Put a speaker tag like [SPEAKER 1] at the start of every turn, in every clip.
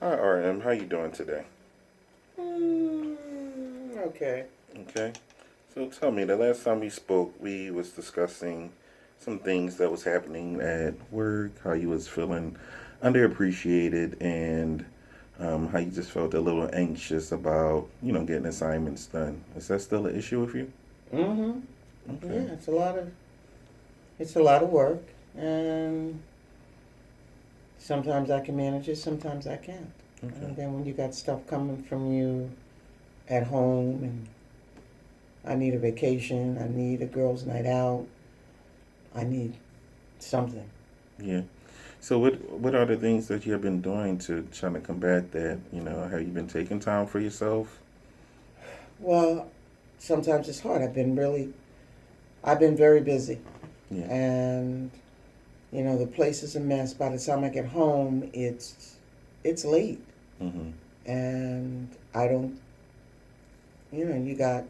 [SPEAKER 1] Hi RM, how you doing today?
[SPEAKER 2] Okay.
[SPEAKER 1] Okay. So tell me, the last time we spoke, we was discussing some things that was happening at work, how you was feeling underappreciated, and how you just felt a little anxious about, getting assignments done. Is that still an issue with you?
[SPEAKER 2] Mm-hmm.
[SPEAKER 1] Okay.
[SPEAKER 2] Yeah, it's a lot of work, and sometimes I can manage it, sometimes I can't.
[SPEAKER 1] Okay.
[SPEAKER 2] And then when you got stuff coming from you at home, and I need a vacation, I need a girls' night out, I need something.
[SPEAKER 1] Yeah. So what are the things that you have been doing to try to combat that? Have you been taking time for yourself?
[SPEAKER 2] Well, sometimes it's hard. I've been very busy,
[SPEAKER 1] Yeah.
[SPEAKER 2] and the place is a mess. By the time I get home, it's late,
[SPEAKER 1] Mm-hmm.
[SPEAKER 2] and I don't. You got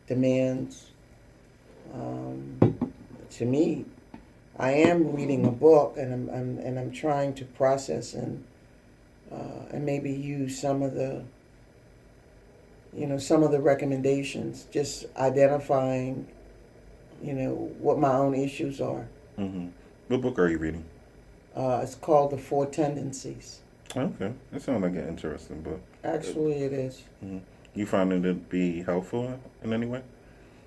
[SPEAKER 2] demands. To me, I am reading a book, and I'm trying to process and maybe use some of the recommendations, just identifying what my own issues are.
[SPEAKER 1] Mm-hmm. What book are you reading?
[SPEAKER 2] It's called The Four Tendencies.
[SPEAKER 1] Okay, that sounds like an interesting book. Uh,
[SPEAKER 2] Actually, it is.
[SPEAKER 1] mhm. You find it to be helpful in any way?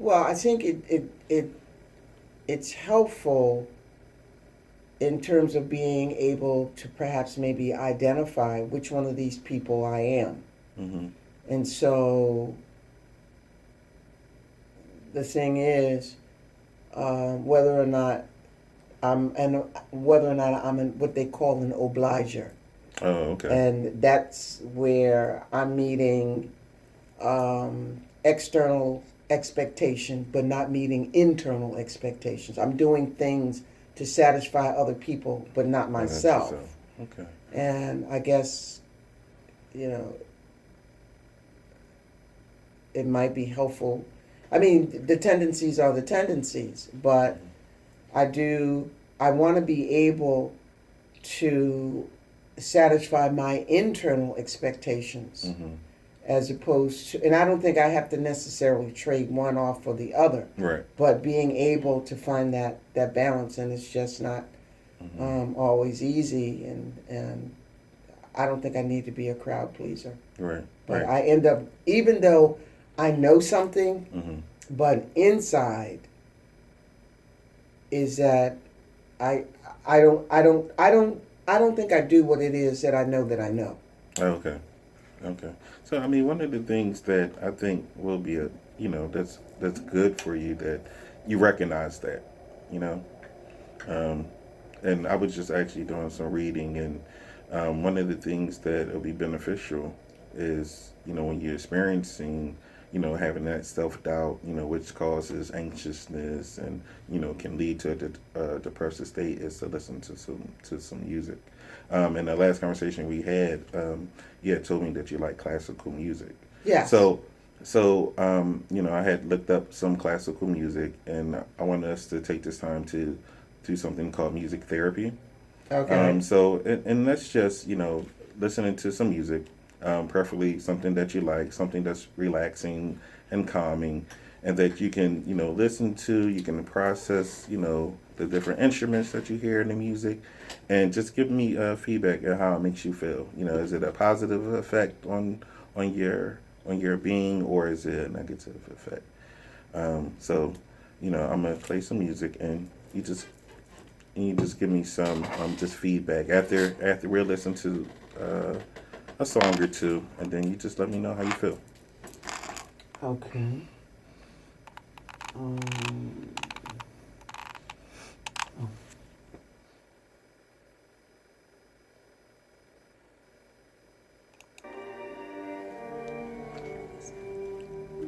[SPEAKER 2] Well, I think it's helpful in terms of being able to perhaps maybe identify which one of these people I am.
[SPEAKER 1] Mm-hmm.
[SPEAKER 2] And so the thing is, whether or not I'm what they call an obliger,
[SPEAKER 1] Oh, okay.
[SPEAKER 2] and that's where I'm meeting external expectation, but not meeting internal expectations. I'm doing things to satisfy other people, but not
[SPEAKER 1] Oh, that's yourself.
[SPEAKER 2] myself.
[SPEAKER 1] Okay.
[SPEAKER 2] And I guess you know it might be helpful. I mean, the tendencies are the tendencies, but I do. I want to be able to satisfy my internal expectations
[SPEAKER 1] Mm-hmm.
[SPEAKER 2] as opposed to, and I don't think I have to necessarily trade one off for the other,
[SPEAKER 1] Right.
[SPEAKER 2] but being able to find that balance, and it's just not
[SPEAKER 1] Mm-hmm.
[SPEAKER 2] always easy, and I don't think I need to be a crowd pleaser,
[SPEAKER 1] Right.
[SPEAKER 2] but
[SPEAKER 1] Right.
[SPEAKER 2] I end up, even though I know something,
[SPEAKER 1] Mm-hmm.
[SPEAKER 2] but inside is that I I don't think I do what it is that I know that I know.
[SPEAKER 1] Okay. Okay. So I mean, one of the things that I think will be that's good for you that you recognize that, you know. Um, and I was just actually doing some reading, and one of the things that will be beneficial is when you're experiencing having that self-doubt, which causes anxiousness and can lead to a depressive state, is to listen to some music. In the last conversation we had, you had told me that you like classical music.
[SPEAKER 2] Yes.
[SPEAKER 1] So, I had looked up some classical music, and I wanted us to take this time to do something called music therapy.
[SPEAKER 2] Okay.
[SPEAKER 1] And that's just, listening to some music, preferably something that you like, something that's relaxing and calming, and that you can, listen to, you can process, the different instruments that you hear in the music, and just give me feedback on how it makes you feel. Is it a positive effect on your being, or is it a negative effect? So, I'm gonna play some music, and you just give me some just feedback after we listen to uh, a song or two, and then you just let me know how you feel.
[SPEAKER 2] Okay. Um, oh,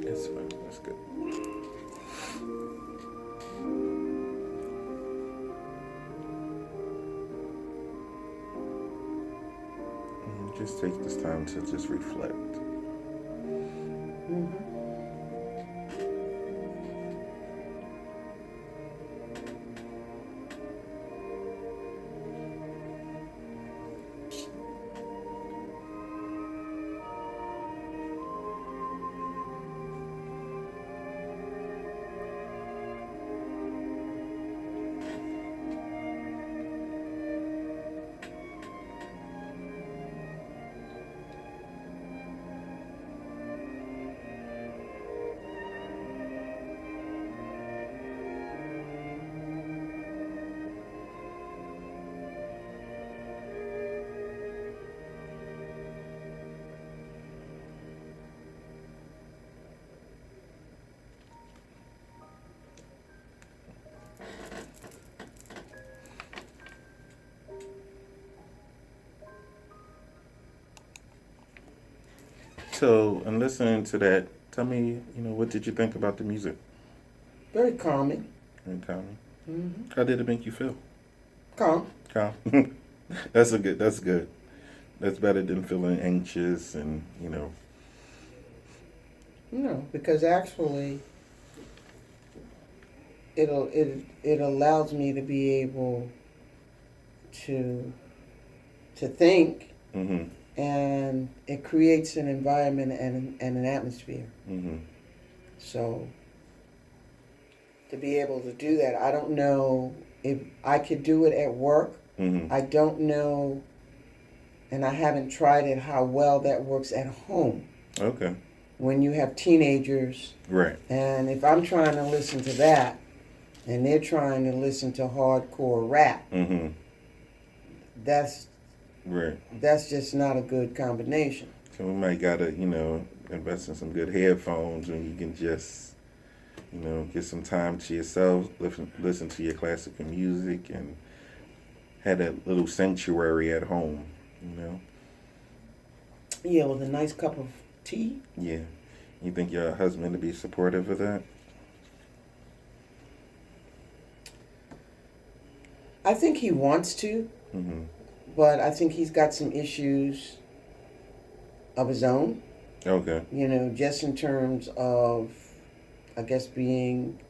[SPEAKER 1] That's fine. That's good. Just take this time to just reflect.
[SPEAKER 2] mhm.
[SPEAKER 1] So, in listening to that, tell me, what did you think about the music?
[SPEAKER 2] Very calming.
[SPEAKER 1] And Tommy,
[SPEAKER 2] Hmm.
[SPEAKER 1] how did it make you feel?
[SPEAKER 2] Calm.
[SPEAKER 1] Calm. That's good. That's better than feeling anxious and,
[SPEAKER 2] No, because actually, it allows me to be able to think,
[SPEAKER 1] mm-hmm,
[SPEAKER 2] and it creates an environment and an atmosphere.
[SPEAKER 1] mm-hmm,
[SPEAKER 2] So to be able to do that, I don't know if I could do it at work.
[SPEAKER 1] mm-hmm.
[SPEAKER 2] I don't know, and I haven't tried it, how well that works at home
[SPEAKER 1] Okay.
[SPEAKER 2] when you have teenagers.
[SPEAKER 1] Right.
[SPEAKER 2] And if I'm trying to listen to that and they're trying to listen to hardcore rap,
[SPEAKER 1] Mm-hmm.
[SPEAKER 2] that's
[SPEAKER 1] Right.
[SPEAKER 2] that's just not a good combination.
[SPEAKER 1] So we might gotta, invest in some good headphones when you can just, get some time to yourself, listen to your classical music, and have that little sanctuary at home. You know.
[SPEAKER 2] Yeah, with a nice cup of tea.
[SPEAKER 1] Yeah. You think your husband would be supportive of that?
[SPEAKER 2] I think he wants to,
[SPEAKER 1] Mm-hmm.
[SPEAKER 2] but I think he's got some issues of his own,
[SPEAKER 1] Okay.
[SPEAKER 2] just in terms of, I guess, being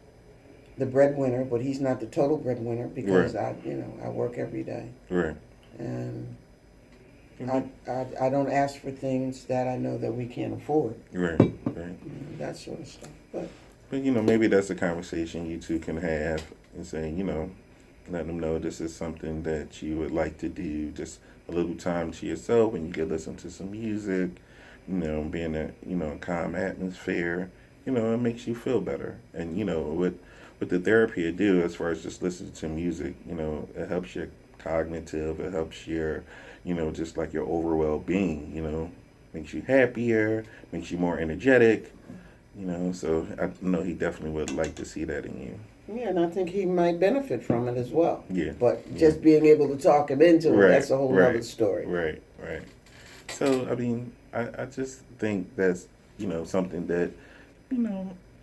[SPEAKER 2] the breadwinner, but he's not the total breadwinner because I work every day.
[SPEAKER 1] Right.
[SPEAKER 2] And
[SPEAKER 1] Mm-hmm.
[SPEAKER 2] I don't ask for things that I know that we can't afford,
[SPEAKER 1] Right. Right.
[SPEAKER 2] that sort of stuff. But
[SPEAKER 1] But maybe that's a conversation you two can have and say, let them know this is something that you would like to do, just a little time to yourself when you can listen to some music, being a calm atmosphere, it makes you feel better. And, what the therapy will do as far as just listening to music, it helps your cognitive, it helps your, just like your overall being, makes you happier, makes you more energetic, so I know he definitely would like to see that in you.
[SPEAKER 2] yeah, and I think he might benefit from it as well.
[SPEAKER 1] Yeah.
[SPEAKER 2] But just being able to talk him into it,
[SPEAKER 1] Right,
[SPEAKER 2] that's a whole
[SPEAKER 1] right,
[SPEAKER 2] other story.
[SPEAKER 1] Right, right. So, I mean, I just think that's, something that,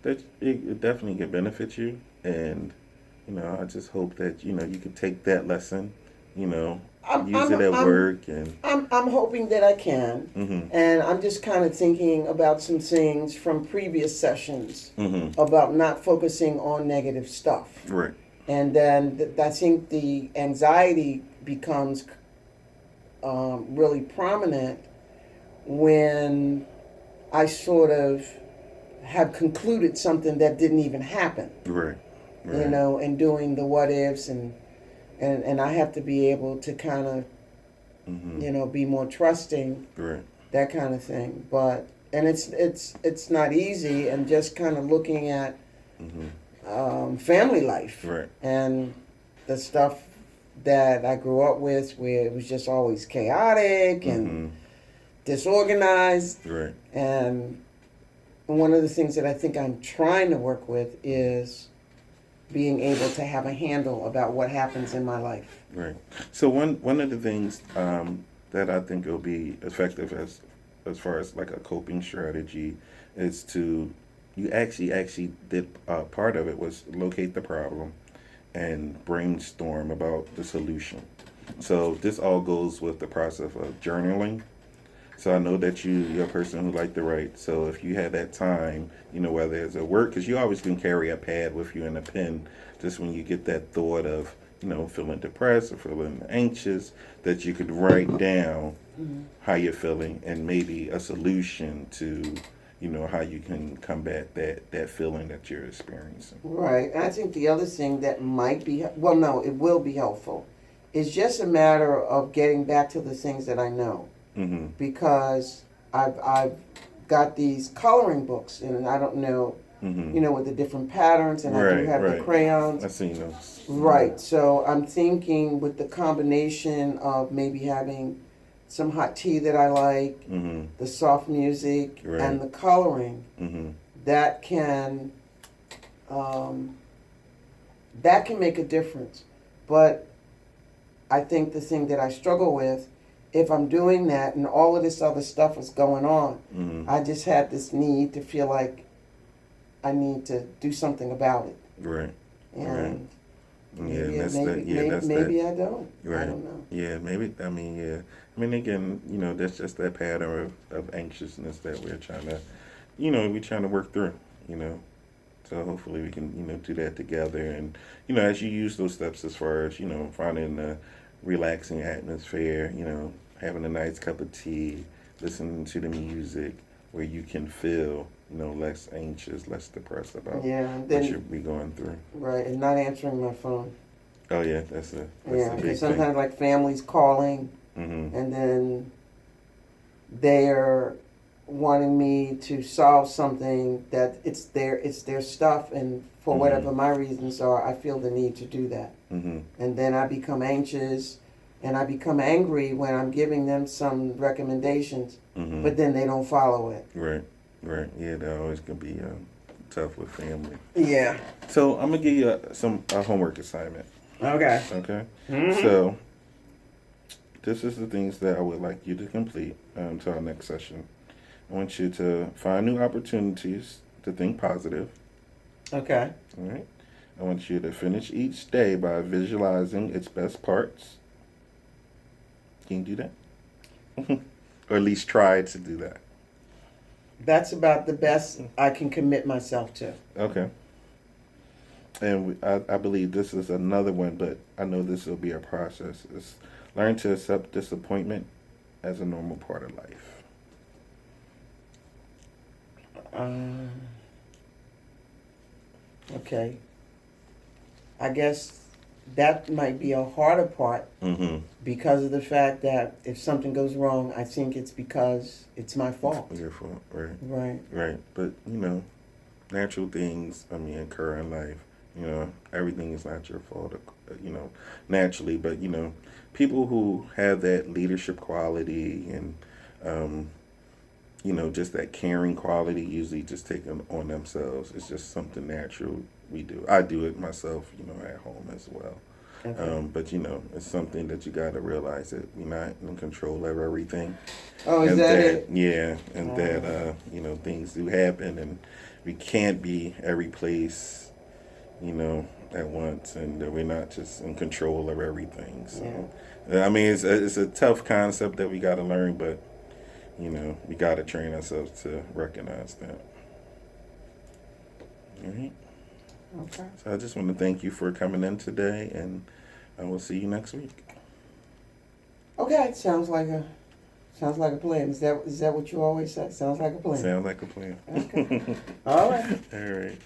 [SPEAKER 1] that it definitely can benefit you. And, I just hope that, you can take that lesson, use it at work and.
[SPEAKER 2] I'm hoping that I can,
[SPEAKER 1] Mm-hmm,
[SPEAKER 2] and I'm just kind of thinking about some things from previous sessions
[SPEAKER 1] mm-hmm.
[SPEAKER 2] about not focusing on negative stuff.
[SPEAKER 1] Right.
[SPEAKER 2] And then I think the anxiety becomes really prominent when I sort of have concluded something that didn't even happen,
[SPEAKER 1] Right.
[SPEAKER 2] and doing the what ifs, and I have to be able to kind of,
[SPEAKER 1] Mm-hmm.
[SPEAKER 2] be more trusting,
[SPEAKER 1] Right.
[SPEAKER 2] that kind of thing. But, and it's not easy, and just kind of looking at
[SPEAKER 1] Mm-hmm.
[SPEAKER 2] family life
[SPEAKER 1] Right.
[SPEAKER 2] and the stuff that I grew up with, where it was just always chaotic and
[SPEAKER 1] Mm-hmm.
[SPEAKER 2] disorganized.
[SPEAKER 1] Right.
[SPEAKER 2] And one of the things that I think I'm trying to work with is being able to have a handle about what happens in my life.
[SPEAKER 1] Right. So one of the things that I think will be effective as far as like a coping strategy is to you actually did part of it was locate the problem and brainstorm about the solution. So this all goes with the process of journaling. So I know that you're a person who like to write. So if you have that time, whether it's at work, because you always can carry a pad with you and a pen, just when you get that thought of, feeling depressed or feeling anxious, that you could write down how you're feeling and maybe a solution to, how you can combat that feeling that you're experiencing.
[SPEAKER 2] Right. And I think the other thing that might be, well, no, it will be helpful, is just a matter of getting back to the things that I know.
[SPEAKER 1] Mm-hmm.
[SPEAKER 2] Because I've got these coloring books, and I don't know,
[SPEAKER 1] Mm-hmm.
[SPEAKER 2] with the different patterns, and I do
[SPEAKER 1] Right,
[SPEAKER 2] have the
[SPEAKER 1] right.
[SPEAKER 2] crayons.
[SPEAKER 1] I've seen those.
[SPEAKER 2] Right. So I'm thinking with the combination of maybe having some hot tea that I like,
[SPEAKER 1] Mm-hmm.
[SPEAKER 2] the soft music,
[SPEAKER 1] Right.
[SPEAKER 2] and the coloring,
[SPEAKER 1] Mm-hmm.
[SPEAKER 2] that can um, make a difference. But I think the thing that I struggle with if I'm doing that and all of this other stuff is going on,
[SPEAKER 1] Mm-hmm.
[SPEAKER 2] I just had this need to feel like I need to do something about it.
[SPEAKER 1] Right.
[SPEAKER 2] And
[SPEAKER 1] Yeah,
[SPEAKER 2] maybe,
[SPEAKER 1] that's
[SPEAKER 2] maybe,
[SPEAKER 1] that. Yeah,
[SPEAKER 2] maybe,
[SPEAKER 1] that's
[SPEAKER 2] maybe
[SPEAKER 1] that.
[SPEAKER 2] I don't. I
[SPEAKER 1] Right.
[SPEAKER 2] don't know.
[SPEAKER 1] Yeah, maybe. I mean, yeah. I mean, again, that's just that pattern of anxiousness that we're trying to, we're trying to work through. You know, so hopefully we can, do that together. And as you use those steps, as far as finding a relaxing atmosphere, having a nice cup of tea, listening to the music, where you can feel, less anxious, less depressed about
[SPEAKER 2] Yeah, and
[SPEAKER 1] what you'll
[SPEAKER 2] then,
[SPEAKER 1] be going through.
[SPEAKER 2] right, and not answering my phone.
[SPEAKER 1] Oh yeah, that's
[SPEAKER 2] Yeah,
[SPEAKER 1] a big
[SPEAKER 2] because
[SPEAKER 1] thing.
[SPEAKER 2] sometimes like families calling
[SPEAKER 1] Mm-hmm.
[SPEAKER 2] and then they're wanting me to solve something that it's their stuff, and for
[SPEAKER 1] Mhm.
[SPEAKER 2] whatever my reasons are, I feel the need to do that.
[SPEAKER 1] Mm-hmm.
[SPEAKER 2] And then I become anxious and I become angry when I'm giving them some recommendations,
[SPEAKER 1] Mm-hmm.
[SPEAKER 2] but then they don't follow it.
[SPEAKER 1] Right, right. Yeah, that always can be tough with family.
[SPEAKER 2] Yeah.
[SPEAKER 1] So I'm gonna give you a homework assignment.
[SPEAKER 2] Okay.
[SPEAKER 1] Okay.
[SPEAKER 2] Mhm.
[SPEAKER 1] So this is the things that I would like you to complete to our next session. I want you to find new opportunities to think positive.
[SPEAKER 2] Okay.
[SPEAKER 1] All right. I want you to finish each day by visualizing its best parts. Can you do that? Or at least try to do that.
[SPEAKER 2] That's about the best I can commit myself to.
[SPEAKER 1] Okay. And I believe this is another one, but I know this will be a process. Is learn to accept disappointment as a normal part of life.
[SPEAKER 2] Um, okay. I guess that might be a harder part
[SPEAKER 1] Mm-hmm.
[SPEAKER 2] because of the fact that if something goes wrong, I think it's because it's my fault.
[SPEAKER 1] It's your fault, right?
[SPEAKER 2] Right.
[SPEAKER 1] Right. But natural things, occur in life. Everything is not your fault, naturally. But, people who have that leadership quality and, just that caring quality usually just take them on themselves. It's just something natural we do. I do it myself, at home as well.
[SPEAKER 2] Okay.
[SPEAKER 1] But, it's something that you got to realize that we're not in control of everything.
[SPEAKER 2] Oh, is
[SPEAKER 1] And
[SPEAKER 2] that it?
[SPEAKER 1] yeah, and
[SPEAKER 2] Oh.
[SPEAKER 1] that, things do happen and we can't be every place, at once, and that we're not just in control of everything. So, it's a tough concept that we got to learn, but, we got to train ourselves to recognize that. All right.
[SPEAKER 2] Okay.
[SPEAKER 1] So I just want to thank you for coming in today, and I will see you next week.
[SPEAKER 2] Okay. Sounds like a plan. Is that what you always say? Sounds like a plan.
[SPEAKER 1] Sounds like a plan.
[SPEAKER 2] Okay. All right.
[SPEAKER 1] All right.